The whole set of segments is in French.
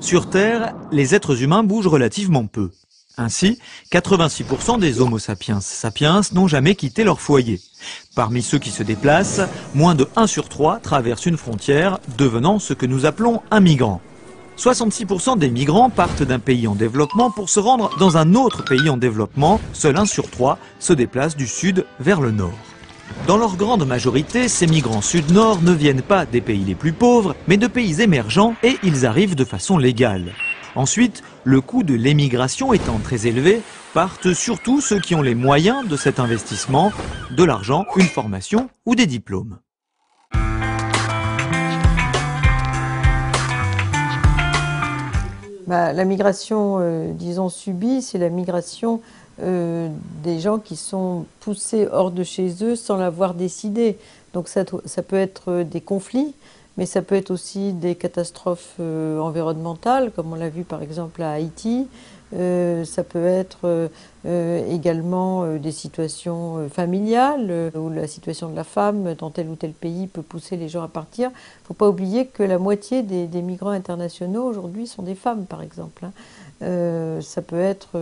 Sur Terre, les êtres humains bougent relativement peu. Ainsi, 86% des Homo sapiens sapiens n'ont jamais quitté leur foyer. Parmi ceux qui se déplacent, moins de 1 sur 3 traverse une frontière, devenant ce que nous appelons un migrant. 66% des migrants partent d'un pays en développement pour se rendre dans un autre pays en développement. Seul 1 sur 3 se déplace du sud vers le nord. Dans leur grande majorité, ces migrants sud-nord ne viennent pas des pays les plus pauvres, mais de pays émergents et ils arrivent de façon légale. Ensuite, le coût de l'émigration étant très élevé, partent surtout ceux qui ont les moyens de cet investissement, de l'argent, une formation ou des diplômes. La migration, disons, subie, c'est la migration des gens qui sont poussés hors de chez eux sans l'avoir décidé. Donc ça peut être des conflits, mais ça peut être aussi des catastrophes environnementales, comme on l'a vu par exemple à Haïti. Ça peut être également des situations familiales, où la situation de la femme dans tel ou tel pays peut pousser les gens à partir. Il ne faut pas oublier que la moitié des migrants internationaux aujourd'hui sont des femmes, par exemple. Ça peut être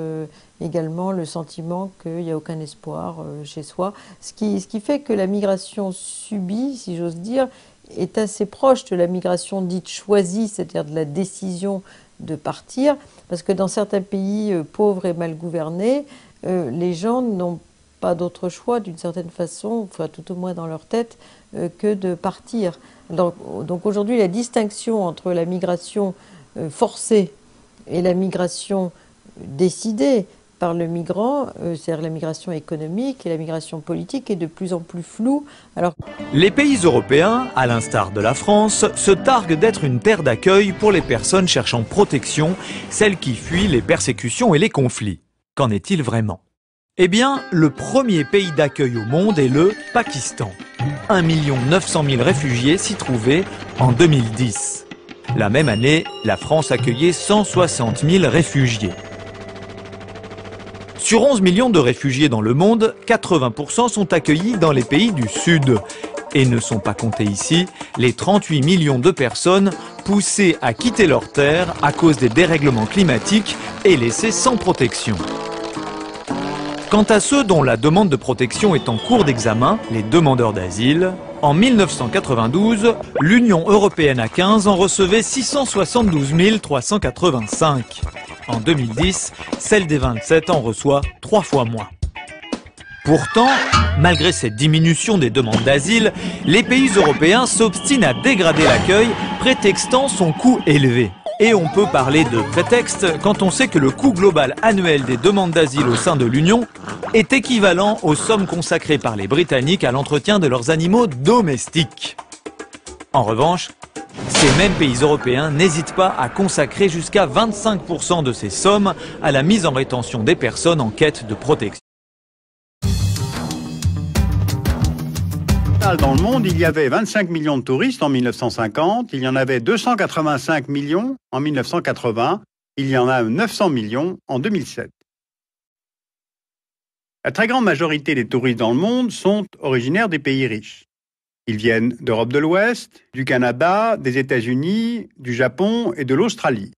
également le sentiment qu'il n'y a aucun espoir chez soi. Ce qui fait que la migration subie, si j'ose dire, est assez proche de la migration dite choisie, c'est-à-dire de la décision de partir, parce que dans certains pays pauvres et mal gouvernés, les gens n'ont pas d'autre choix d'une certaine façon, enfin tout au moins dans leur tête, que de partir. Donc aujourd'hui, la distinction entre la migration forcée et la migration décidée par le migrant, c'est-à-dire la migration économique et la migration politique, est de plus en plus floue. Les pays européens, à l'instar de la France, se targuent d'être une terre d'accueil pour les personnes cherchant protection, celles qui fuient les persécutions et les conflits. Qu'en est-il vraiment? Eh bien, le premier pays d'accueil au monde est le Pakistan. 1 900 000 réfugiés s'y trouvaient en 2010. La même année, la France accueillait 160 000 réfugiés. Sur 11 millions de réfugiés dans le monde, 80% sont accueillis dans les pays du Sud. Et ne sont pas comptés ici les 38 millions de personnes poussées à quitter leur terre à cause des dérèglements climatiques et laissées sans protection. Quant à ceux dont la demande de protection est en cours d'examen, les demandeurs d'asile, en 1992, l'Union européenne à 15 en recevait 672 385. En 2010, celle des 27 en reçoit 3 fois moins. Pourtant, malgré cette diminution des demandes d'asile, les pays européens s'obstinent à dégrader l'accueil, prétextant son coût élevé. Et on peut parler de prétexte quand on sait que le coût global annuel des demandes d'asile au sein de l'Union est équivalent aux sommes consacrées par les Britanniques à l'entretien de leurs animaux domestiques. En revanche, ces mêmes pays européens n'hésitent pas à consacrer jusqu'à 25% de ces sommes à la mise en rétention des personnes en quête de protection. Dans le monde, il y avait 25 millions de touristes en 1950, il y en avait 285 millions en 1980, il y en a 900 millions en 2007. La très grande majorité des touristes dans le monde sont originaires des pays riches. Ils viennent d'Europe de l'Ouest, du Canada, des États-Unis, du Japon et de l'Australie.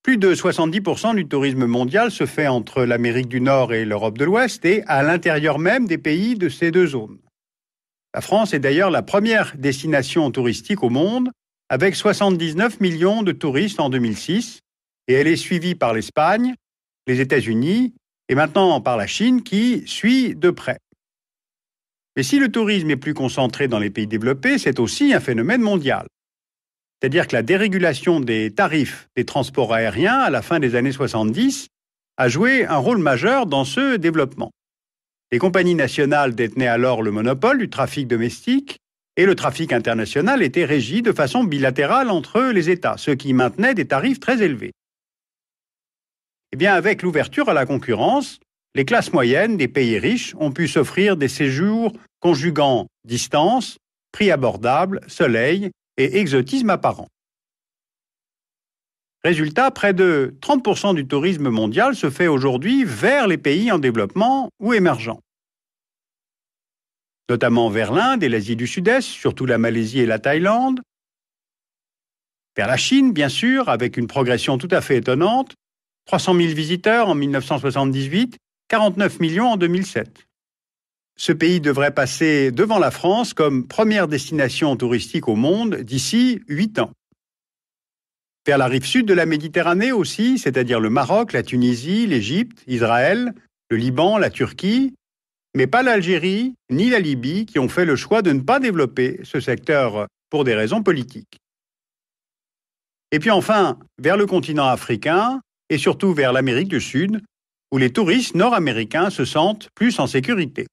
Plus de 70% du tourisme mondial se fait entre l'Amérique du Nord et l'Europe de l'Ouest et à l'intérieur même des pays de ces deux zones. La France est d'ailleurs la première destination touristique au monde, avec 79 millions de touristes en 2006, et elle est suivie par l'Espagne, les États-Unis et maintenant par la Chine qui suit de près. Mais si le tourisme est plus concentré dans les pays développés, c'est aussi un phénomène mondial. C'est-à-dire que la dérégulation des tarifs des transports aériens à la fin des années 70 a joué un rôle majeur dans ce développement. Les compagnies nationales détenaient alors le monopole du trafic domestique et le trafic international était régi de façon bilatérale entre les États, ce qui maintenait des tarifs très élevés. Eh bien, avec l'ouverture à la concurrence, les classes moyennes des pays riches ont pu s'offrir des séjours conjuguant distance, prix abordable, soleil et exotisme apparent. Résultat, près de 30% du tourisme mondial se fait aujourd'hui vers les pays en développement ou émergents. Notamment vers l'Inde et l'Asie du Sud-Est, surtout la Malaisie et la Thaïlande, Vers la Chine, bien sûr, avec une progression tout à fait étonnante. 300 000 visiteurs en 1978, 49 millions en 2007. Ce pays devrait passer devant la France comme première destination touristique au monde d'ici 8 ans. Vers la rive sud de la Méditerranée aussi, c'est-à-dire le Maroc, la Tunisie, l'Égypte, Israël, le Liban, la Turquie, mais pas l'Algérie ni la Libye qui ont fait le choix de ne pas développer ce secteur pour des raisons politiques. Et puis enfin, vers le continent africain et surtout vers l'Amérique du Sud, où les touristes nord-américains se sentent plus en sécurité.